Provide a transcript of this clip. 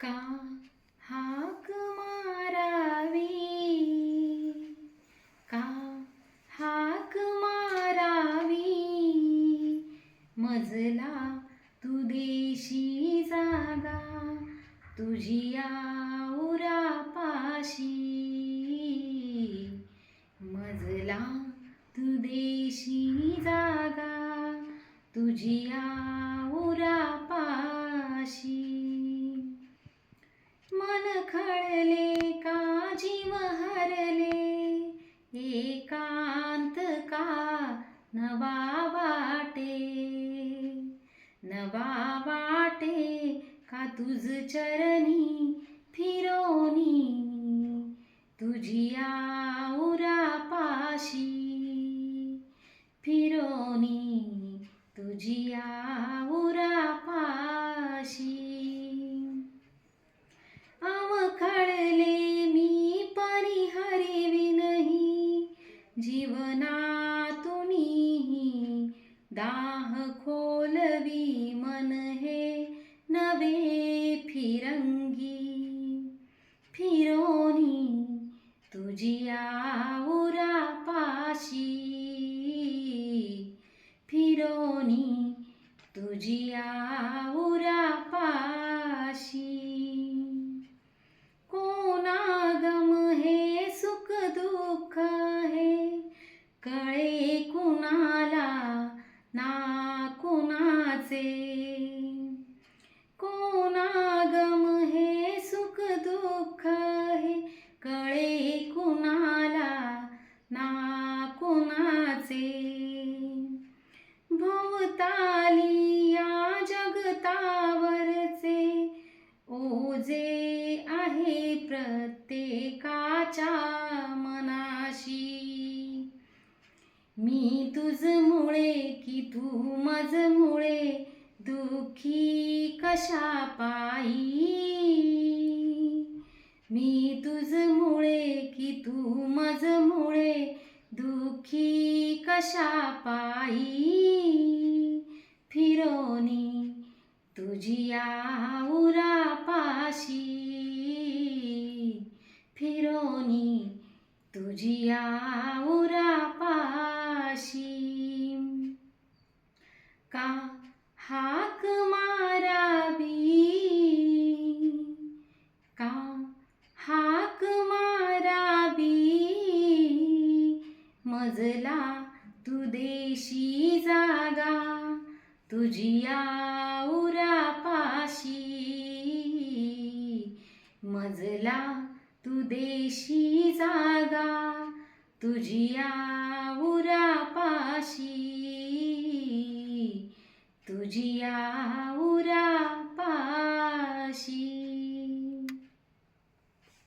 का हाक मारावी, का हाक मारावी, मजला तू देशी जागा तुझी या उरापाशी, मजला तू देशी जागा तुझी या उरापाशी. मन खळले का जीव हरले, एकांत का नवा वाटे, नवा वाटे का तुझ चरणी फिरोनी तुझी या उरापाशी, फिरोनी तुझी या उरापाशी. अवखळले मी परिहरवी नाही, जीवनातुनी दाह खोलवी मन हे नवे फिरंगी, फिरोनी तुझी या उरापाशी, फिरोनी तुझी या उरापाशी. कोणागम हे सुख दुःख हे कळे कुणाला ना कुणाचे, कोणागम हे सुख दुःख हे कळे कुणाला ना कुणाचे. भोवताली या जगतावरचे ओझे आहे प्रत्येकाच्या मनाशी, मी तुझमुळे की तू मजमुळे दुःखी कशा पायी, मी तुझमुळे की तू मजमुळे दुःखी कशा पायी, फिरोनी तुझी या उरापाशी, फिरोनी तुझी या उरापाशी. का हाक मारावी, का हाक मारावी, मजला तू देशी जागा तुझी या उरापाशी, मजला तू देशी जागा तुझी या उरापाशी, तुझी या उरापाशी.